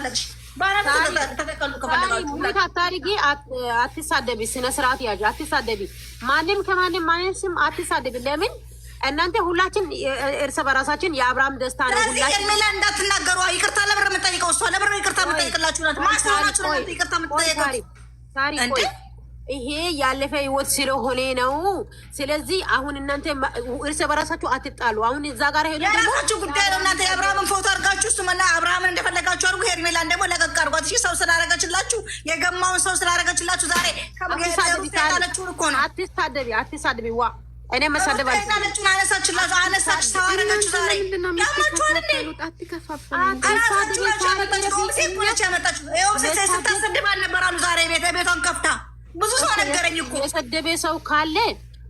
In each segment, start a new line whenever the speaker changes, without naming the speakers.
ከፈለግሽ ተጠቀሉ ከፈለጋችሁ
ታታሪጊ አትሳደቢ ስነ ስርዓት ያዥ አትሳደቢ ማንም ከማንም ማንስም አትሳደቢ ለምን እናንተ ሁላችን እርስ በራሳችን የአብርሃም ደስታ ነው ሁላችን
ሄርሜላ እንዳትናገሩ ይቅርታ ለብር የምጠይቀው እሷ ለብር ይቅርታ የምጠይቅላችሁ ናት ማስታወናችሁ ነው ይቅርታ የምጠይቀው
ሳሪ ቆይ ይሄ ያለፈ ህይወት ስለሆነ ነው ስለዚህ አሁን እናንተ እርስ በራሳችሁ አትጣሉ አሁን እዛ ጋር ሄዱ
የራሳችሁ ጉዳይ ነው እናንተ የአብርሃምን ፎቶ አድርጋችሁ እሱና አብርሃምን እንደፈለጋችሁ አድርጉ ሄርሜላን ደግሞ ለቀቅ አድርጓት እሺ ሰው ስላደረገችላችሁ የገማውን ሰው ስላደረገችላችሁ ዛሬ ከመገለጫለችሁ እኮ ነው
አትሳደቢ ዋ እኔ መሳደብ
አለችኝ አነሳችላችሁ አነሳች ታዋረጋችሁ ዛሬ ያማችሁ አይደል ስታሰድብ አልነበራሉ ዛሬ ቤቷን ከፍታ ብዙ ሰው ነገረኝ እኮ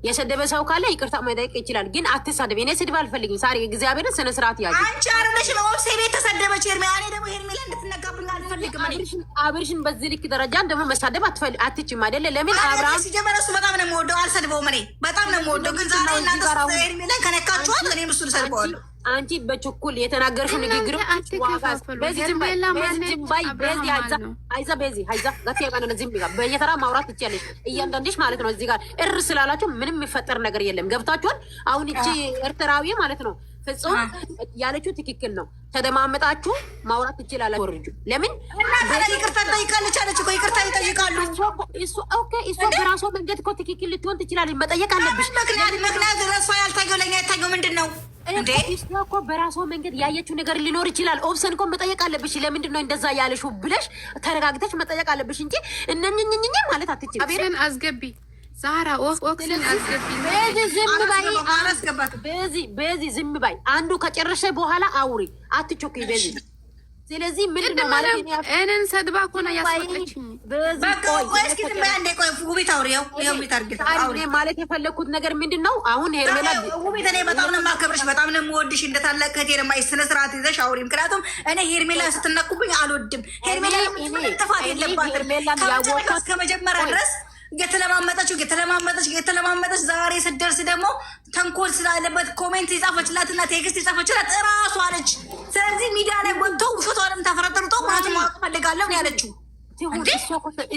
የሰደበ ሰው ካለ ይቅርታ መጠየቅ ይችላል ግን አትሳደብ እኔ ስድብ አልፈልግም ሳሪ እግዚአብሔርን ስነ ስርዓት ያዥ
አንቺ አረነሽ ኦብሴ ቤት ተሰደበች ሄርሜላ እኔ ደግሞ ሄርሜላ እንድትነጋብኝ አልፈልግም
አብርሽን በዚህ ልክ ደረጃ ደግሞ መሳደብ አትችም አይደለ ለምን አብርሃም
ሲጀመር እሱ በጣም ነው የምወደው አልሰድበውም እኔ በጣም ነው የምወደው ግን ዛሬ እናንተ ሄርሜላ ከነካችኋት እኔም እሱን ሰድበዋለሁ
አንቺ በችኩል የተናገርሽው ንግግር በየተራ ማውራት ትችያለሽ እያንዳንድሽ ማለት ነው እዚህ ጋር እር ስላላችሁ ምንም የሚፈጠር ነገር የለም ገብታችኋል አሁን እቺ ኤርትራዊ ማለት ነው ፍጹም ያለችው ትክክል ነው ተደማመጣችሁ ማውራት ትችላላችሁ ወርጁ ለምን
ይቅርታ ጠይቃለች አለች እኮ ይቅርታ ይጠይቃሉ
እሱ በራሷ መንገድ እኮ ትክክል ልትሆን ትችላለች መጠየቅ አለብሽ
ምክንያት ረሷ ያልታየው ለኛ የታየው ምንድን ነው
እሷ እኮ በራሷ መንገድ ያየችው ነገር ሊኖር ይችላል ኦብሰን እኮ መጠየቅ አለብሽ ለምንድን ነው እንደዛ ያለሽው ብለሽ ተረጋግተሽ መጠየቅ አለብሽ እንጂ እነኝኝኝ ማለት አትችልም
አብረን አስገቢ ዛራ ኦክሲን አስገቢ
በዚህ ዝም ባይ አንዱ ከጨረሰ በኋላ አውሪ አትቾኪ በዚህ ስለዚህ ምን ማለት ነው
እኔን ሰድባ እኮ ነው ያስወጣችኝ
በቃ ቆይ እስኪ ዝም በይ አንዴ ቆይ ውቢት አውሪው ውቢት አርግታ
አውሪ ማለት የፈለኩት ነገር ምንድነው አሁን ሄርሜላ
ውቢት እኔ በጣም ነው የማከብርሽ በጣም ነው የምወድሽ እንደታላቅ እህቴ ነው ማይ ስነ ስርዓት ይዘሽ አውሪ ምክንያቱም እኔ ሄርሜላ ስትነኩብኝ አልወድም ሄርሜላ ጥፋት የለባትም ከመጀመሪያ ድረስ የተለማመጠች ዛሬ ስትደርስ ደግሞ ተንኮል ስላለበት ኮሜንት የጻፈችላትና ቴክስት የጻፈችላት እራሷ አለች። ስለዚህ ሚዲያ ላይ ወጥቶ ውሸቷንም ተፈረጠርጦ ማለት ማወቅ ፈልጋለሁ ነው ያለችው።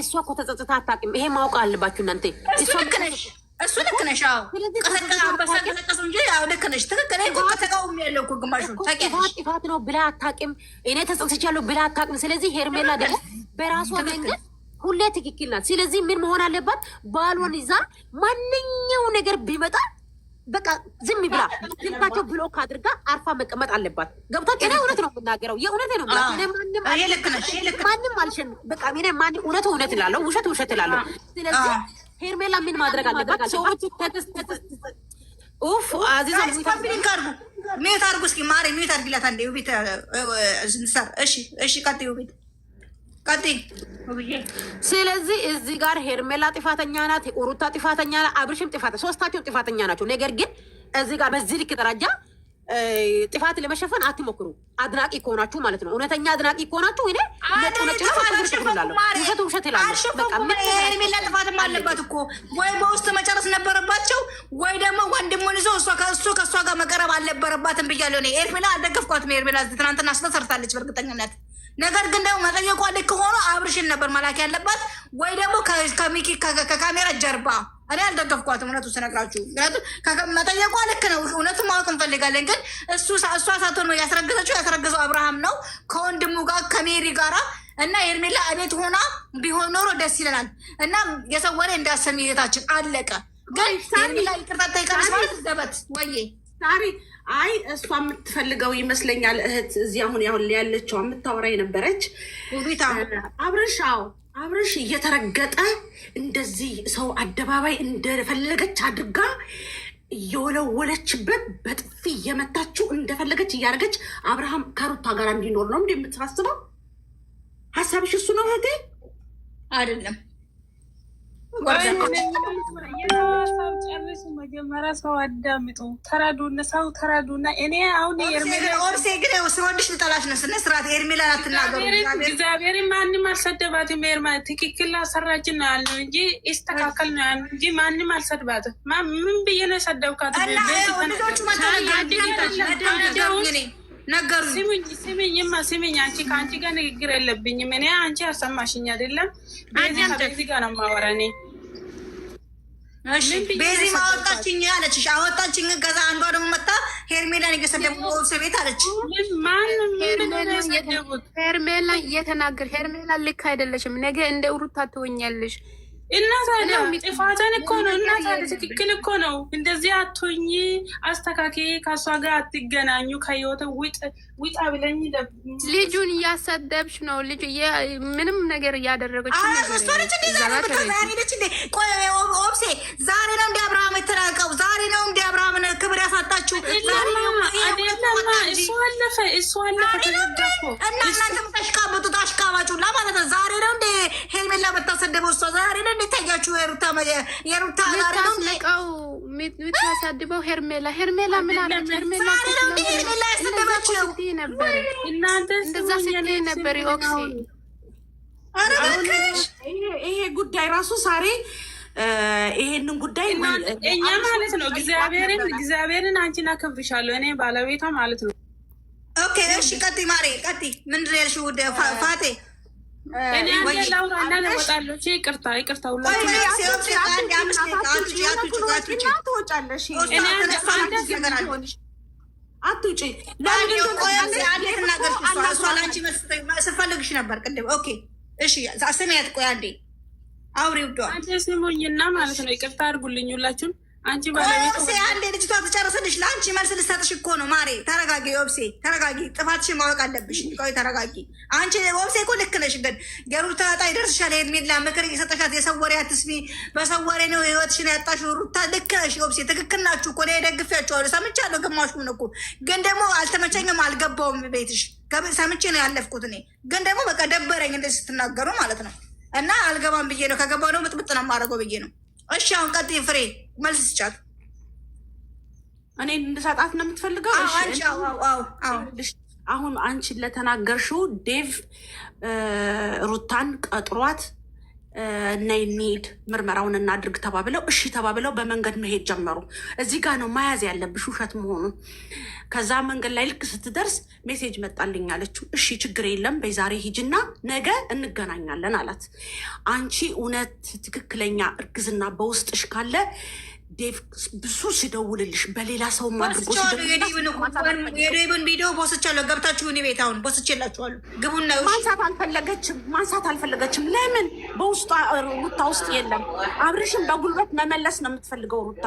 እሷ እኮ ተጸጽታ አታውቅም። ይሄ ማወቅ አለባችሁ እናንተ።
እሱ ልክ ነሽ። ቀሰቀሱ እንጂ ልክ ነሽ። ትክክል ተቃውሞ ያለው እኮ ግማሹ
ጥፋት ነው ብላ አታውቅም። እኔ ተጸጽቻለሁ ብላ አታውቅም። ስለዚህ ሄርሜላ ደግሞ በራሷ መንገድ ሁሌ ትክክል ናት። ስለዚህ ምን መሆን አለባት? ባሏን ይዛ ማንኛው ነገር ቢመጣ በቃ ዝም ብላ ስልካቸው ብሎክ አድርጋ አርፋ መቀመጥ አለባት። ገብታችሁ? እኔ እውነት ነው የምናገረው፣ የእውነት ነው። ማንም አልሸን በቃ እኔ ማንም እውነት እላለሁ፣ ውሸት እላለሁ። ስለዚህ ሄርሜላ ምን ማድረግ አለባት? ሰዎች ኡፍ አዚዛ
ሚዩት አድርጉ እስኪ ማሪ ሚዩት አድርጊላት አንዴ ውቢት። እሺ ቀጥይ ውቢት ቀጥይ።
ስለዚህ እዚህ ጋር ሄርሜላ ጥፋተኛ ናት፣ ሩታ ጥፋተኛ ናት፣ አብርሽም ጥፋተኛ፣ ሶስታቸው ጥፋተኛ ናቸው። ነገር ግን እዚህ ጋር በዚህ ልክ ደረጃ ጥፋት ለመሸፈን አትሞክሩ። አድናቂ ከሆናችሁ ማለት ነው፣ እውነተኛ አድናቂ ከሆናችሁ እኔ ውሸት እላለሁ።
ሄርሜላ ጥፋትም አለባት እኮ ወይ በውስጥ መጨረስ ነበረባቸው ወይ ደግሞ ወንድሙን ይዞ ከእሷ ጋር መቀረብ አልነበረባትም ብያለሁ። እኔ ሄርሜላ አልደገፍኳትም። ሄርሜላ ትናንትና ስለሰርታለች በእርግጠኝነት። ነገር ግን ደግሞ መጠየቋ ልክ ሆኖ አብርሽን ነበር መላክ ያለባት ወይ ደግሞ ከሚኪ ከካሜራ ጀርባ። እኔ አልደገፍኳትም እውነቱ ስነግራችሁ። ምክንያቱም መጠየቋ ልክ ነው፣ እውነቱን ማወቅ እንፈልጋለን። ግን እሷ ሳትሆን ነው ያስረገዘው አብርሃም ነው ከወንድሙ ጋር ከሜሪ ጋራ እና ሄርሜላ እቤት ሆና ቢሆን ኖሮ ደስ ይለናል። እና የሰው ወሬ እንዳሰሚ እህታችን አለቀ። ግን ሄርሜላ ይቅርታ ጠይቃለች ማለት ዘበት ወይዬ
ሳሪ አይ እሷ የምትፈልገው ይመስለኛል እህት እዚህ አሁን ያለችው የምታወራ የነበረች አብርሽ እየተረገጠ እንደዚህ ሰው አደባባይ እንደፈለገች አድርጋ እየወለወለችበት በጥፊ እየመታችው እንደፈለገች እያደረገች አብርሃም ከሩታ ጋር እንዲኖር ነው እንደምትሳስበው። ሀሳብሽ እሱ ነው እህቴ?
አይደለም
ጨርሱ። መጀመሪያ ሰው አዳምጡ፣ ተረዱና እኔ አሁን
ኦብሴ ግን ስወድሽ ልጠላሽ ነው ስነ ስርዓት ሄርሜላን አትናገሩ።
እግዚአብሔር ማንም አልሰደባትም። ትክክል አሰራችን ነው ያልነው እንጂ ይስተካከል ነው ያልነው እንጂ ማንም አልሰድባትም። ምን ብዬ ነው የሰደብካት?
ነገሩ
ስሚኝ አንቺ ከአንቺ ጋር ንግግር የለብኝም እኔ አንቺ አሰማሽኝ አይደለም በዚህ ጋር ነው የማወራ እኔ
ቤዚ ማወጣችኝ አለችሽ አወጣችኝ ከዛ አንዷ ደግሞ መጣ ሄርሜላን እየሰደቡ ቤት አለች
ሄርሜላ እየተናገር ሄርሜላ ልክ አይደለሽም ነገ እንደ ሩታ ትሆኛለሽ
እና ታዲያ ጥፋትን እኮ ነው እና ታዲያ ትክክል እኮ ነው እንደዚህ አትሆኝ አስተካኪ ከሷ ጋር አትገናኙ ከህይወት ውጣ ብለኝ
ልጁን እያሰደብሽ ነው ልጅ ምንም ነገር እያደረገች
ኦብሴ ዛሬ ነው እንደ አብርሃም የተናቀው ዛሬ ነው እንደ አብርሃም ክብር ያሳጣችሁ
እሱ አለፈ
እና እናንተም ተሽቃበጡት አሽቃባጩላ ማለት ነው ዛሬ ነው እንደ ሄርሜላ በታሰደበው እሷ ዛሬ ነው እንደታያችሁ የሩታ ዛሬ ነው
ለቀው የምታሳድበው ሄርሜላ ምን አለች ሄርሜላ
ያሰደበችው
ነበር እናንተ እንደዛ ስትይ ነበር ኦክሲ
ይሄ ጉዳይ ራሱ ሳሬ ይሄንን ጉዳይ
እኛ ማለት ነው እግዚአብሔርን አንቺን አከብርሻለሁ እኔ ባለቤቷ ማለት ነው
ኦኬ እሺ ቀጥይ ማሬ ቀጥይ ምንድን ያልሽው ፋቴ
እኔ አንዴ ላውራና ለወጣለሁ ይቅርታ
አትውጪ
ስፈልግሽ ነበር ቅድም ኦኬ እሺ ስሚያት ቆይ አንዴ አውሪ ውዷ
አንዴ ስሙኝና ማለት ነው ይቅርታ አድርጉልኝ ሁላችሁም አንቺ ባለቤት
አንዴ ልጅቷ ትጨርስልሽ ለአንቺ መልስ ልሰጥሽ እኮ ነው ማሬ ተረጋጊ ኦብሴ ተረጋጊ ጥፋትሽን ማወቅ አለብሽ ቆይ ተረጋጊ አንቺ ኦብሴ እኮ ልክ ነሽ ግን የሩታ ዕጣ ይደርስሻል ሄርሜላ ምክር እየሰጠሻት የሰው ወሬ አትስሚ በሰው ወሬ ነው ህይወትሽን ያጣሽው ሩታ ልክ ነሽ ኦብሴ ትክክል ናችሁ እኮ እኔ ደግፌያቸዋለሁ ሰምቻለሁ ግማሹን እኮ ግን ደግሞ አልተመቸኝም አልገባውም ቤትሽ ሰምቼ ነው ያለፍኩት እኔ ግን ደግሞ በቃ ደበረኝ እንደዚህ ስትናገሩ ማለት ነው እና አልገባም ብዬ ነው ከገባው ደግሞ ምጥምጥ ነው የማደርገው ብዬ ነው እሺ አሁን ቀጥይ ፍሬ መልስ ስጫት
እኔ እንድሰጣት ነው የምትፈልገው አሁን አንቺ ለተናገርሽው ዴቭ ሩታን ቀጥሯት ነይ እንሂድ ምርመራውን እናድርግ ተባብለው እሺ ተባብለው በመንገድ መሄድ ጀመሩ እዚህ ጋር ነው መያዝ ያለብሽ ውሸት መሆኑን ከዛ መንገድ ላይ ልክ ስትደርስ ሜሴጅ መጣልኝ አለችው እሺ ችግር የለም በዛሬ ሂጅና ነገ እንገናኛለን አላት አንቺ እውነት ትክክለኛ እርግዝና በውስጥሽ ካለ ዴቭ ብዙ ሲደውልልሽ በሌላ ሰው ማድርጎ
የዴቭን ቪዲዮ ቦስቻለሁ ገብታችሁ እኔ ቤት አሁን ቦስቼላችኋለሁ ግቡና
ማንሳት አልፈለገችም ለምን በውስጧ ሩታ ውስጥ የለም አብርሽን በጉልበት መመለስ ነው የምትፈልገው ሩታ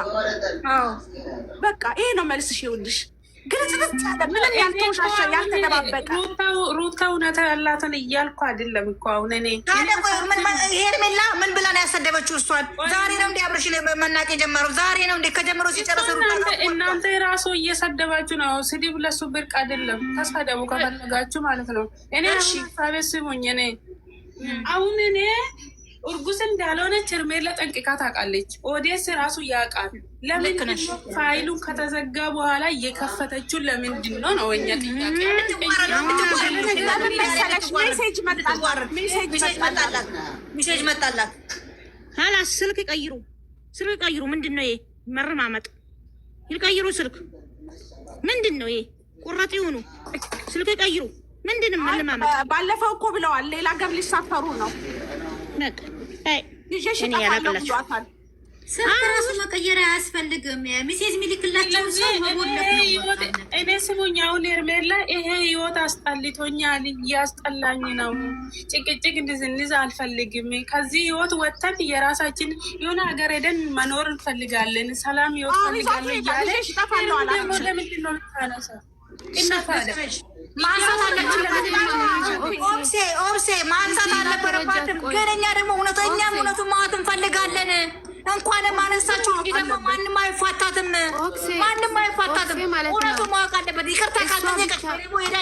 በቃ ይሄ ነው መልስሽ ይኸውልሽ ግልጽ ያለ ምንም ያልተውሻሻ ያልተደባበቀ
ሩታ እውነት ያላትን እያልኩ አይደለም እኮ አሁን እኔ
ሄርሜላ ምን ብላ ነው ያሰደበችው እሷን ዛሬ ነው እንደ አብርሽን መናቅ የጀመረው ዛሬ ነው እንደ ከጀምሮ ሲጨርስ
እናንተ ራሱ እየሰደባችሁ ነው ስድብ ለሱ ብርቅ አይደለም ተሳደቡ ከፈለጋችሁ ማለት ነው እኔ ሳቤ ስሙኝ እኔ አሁን እኔ እርጉዝ እንዳልሆነች ሄርሜላ ጠንቅቃ ታውቃለች ኦዴስ ራሱ ያውቃል ለምን ፋይሉን ከተዘጋ በኋላ እየከፈተችው ለምንድን ነው እኛ ጥያቄ
ሜሴጅ መጣላት
ሀላስ ስልክ ቀይሩ ምንድን ነው ይሄ መረማመጥ ይቀይሩ ስልክ ምንድን ነው ይሄ ቁራጥ ይሁኑ ስልክ ቀይሩ ምንድን መለማመጥ
ባለፈው እኮ ብለዋል ሌላ ገብ ሊሳፈሩ ነው
እኔ ያላቀላችሁ
ስልክ ራሱ መቀየር አያስፈልግም። ሚሴዝ ሚልክላቸው ሰው መቦለክ ነው።
እኔ ስሙኝ አሁን ሄርሜላ ይሄ ህይወት አስጠልቶኛል፣ እያስጠላኝ ነው። ጭቅጭቅ እንድንይዝ አልፈልግም። ከዚህ ህይወት ወጥተን የራሳችን የሆነ ሀገር ሄደን መኖር እንፈልጋለን። ሰላም ህይወት ፈልጋለን እያለ ደግሞ ለምንድን ነው የምታነሳው?
ኦብሴ ማንሳት አልነበረባትም። ግን እኛ ደግሞ እውነተኛም እውነቱን ማወቅ እንፈልጋለን። እንኳንም አነሳችሁ እንጂ ደግሞ ማንም አይፋታትም፣ ማንም አይፋታትም። እውነቱን ማወቅ አለበት። ይቅርታ ካልጠየቀች ደግሞ ሄዳ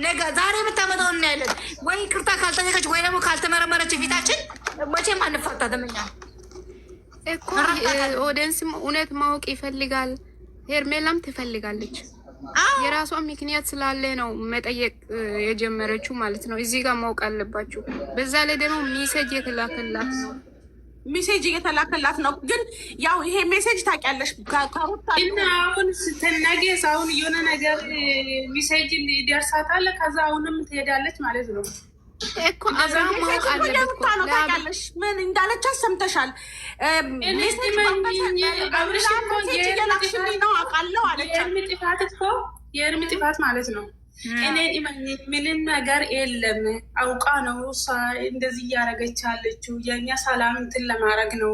ነገ ዛሬ የምታመጣው እናያለን። ወይ ይቅርታ ካልጠየቀች ወይ ደግሞ ካልተመረመረች ፊታችን መቼም አንፋታትም። እኛ
እኮ ኦዲየንስም እውነት ማወቅ ይፈልጋል። ሄርሜላም ትፈልጋለች። የራሷ ምክንያት ስላለ ነው መጠየቅ የጀመረችው ማለት ነው። እዚህ ጋር ማወቅ አለባችሁ። በዛ ላይ ደግሞ ሚሴጅ የተላከላት ነው።
ሜሴጅ እየተላከላት ነው። ግን ያው ይሄ ሜሴጅ ታውቂያለሽ ከሩታ
እና አሁን ስትነገስ አሁን የሆነ ነገር ሜሴጅ ይደርሳታል። ከዛ አሁንም ትሄዳለች ማለት ነው
እኮ አብርሃም ማወቅ አለበት እኮ
ታውቂያለሽ። ምን እንዳለቻት ሰምተሻል? ሜሴጅ ነው አውቃለሁ አለቻት።
የእርሚ ጥፋት ማለት ነው። እኔ ምንም ነገር የለም አውቃ ነው እሷ እንደዚህ እያደረገች ያለችው የእኛ ሰላም እንትን ለማድረግ ነው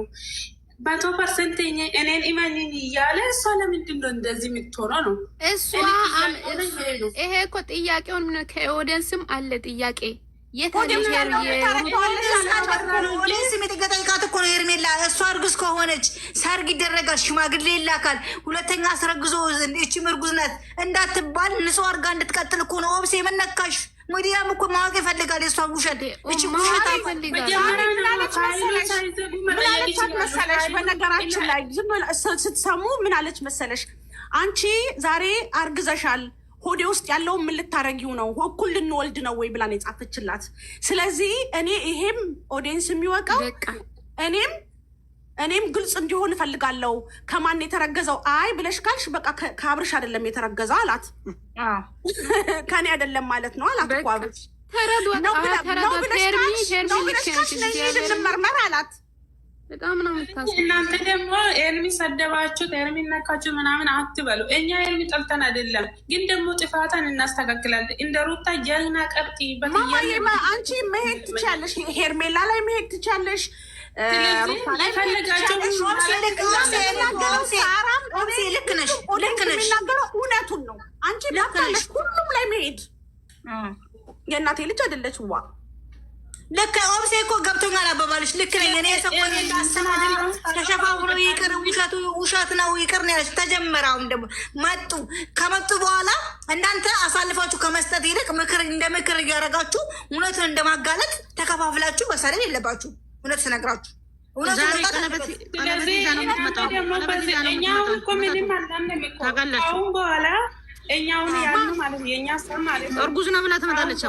100% እኔን ኢማኒን እያለ እሷ ለምንድን ነው እንደዚህ የምትሆነው ነው?
እሷ ይሄ እኮ ጥያቄውን ከኦዲየንስም አለ ጥያቄ
የተገጠይቃት እኮ ነው ሄርሜላ። እሷ እርጉዝ ከሆነች ሰርግ ይደረጋል፣ ሽማግሌ ይላካል። ሁለተኛ አስረግዞ እቺም እርጉዝ ናት እንዳትባል ንጹህ አድርጋ እንድትቀጥል እኮ ነው። ኦብሴ የምነካሽ ሚዲያም እኮ ማወቅ ይፈልጋል የእሷን ውሸት። እቺ ውሸት
መሰለሽ። በነገራችን ላይ ዝም ስትሰሙ ምን አለች መሰለሽ? አንቺ ዛሬ አርግዘሻል ሆዴ ውስጥ ያለውን ምን ልታረጊው ነው? እኩል ልንወልድ ነው ወይ ብላ ነው የጻፈችላት። ስለዚህ እኔ ይሄም ኦዲየንስ የሚወቀው እኔም ግልጽ እንዲሆን እፈልጋለሁ። ከማን የተረገዘው? አይ ብለሽ ካልሽ በቃ ከአብርሽ አይደለም የተረገዘው አላት። ከኔ አይደለም ማለት ነው አላት እኮ አብርሽ። ልንመርመር አላት።
በጣም ነው የምታስበው።
እናንተ ደግሞ ኤርሚ ሰደባችሁ ኤርሚ ነካችሁ ምናምን አትበሉ። እኛ ኤርሚ ጠልተን አይደለም፣ ግን ደግሞ ጥፋታን እናስተካክላለን። እንደ ሩታ ጀልና ቀርጢ
አንቺ መሄድ ትችያለሽ፣ ሄርሜላ ላይ መሄድ ትችያለሽ።
ልክ ነሽ።
የሚናገረው እውነቱን ነው። አንቺ ባታለሽ ሁሉም ላይ መሄድ የእናቴ ልጅ አይደለች ዋ
ልክ ኦብሴ እኮ ገብቶኛል አባባልሽ ልክ ነኝ። እኔ ሰቆን እንዳስተናግል ተሸፋፍኖ ይቅር ውሸት ነው ይቅር ነው ያለች። ተጀመራውም ደግሞ ከመጡ በኋላ እናንተ አሳልፋችሁ ከመስጠት ይልቅ ምክር እንደ ምክር እያደረጋችሁ እውነቱን እንደማጋለጥ ተከፋፍላችሁ መሳደብ የለባችሁ። እውነት ስነግራችሁ
አሁን በኋላ እኛውን ያሉ ማለት የእኛ ሰው ማለት
እርጉዝ ነው ብላ ትመጣለች።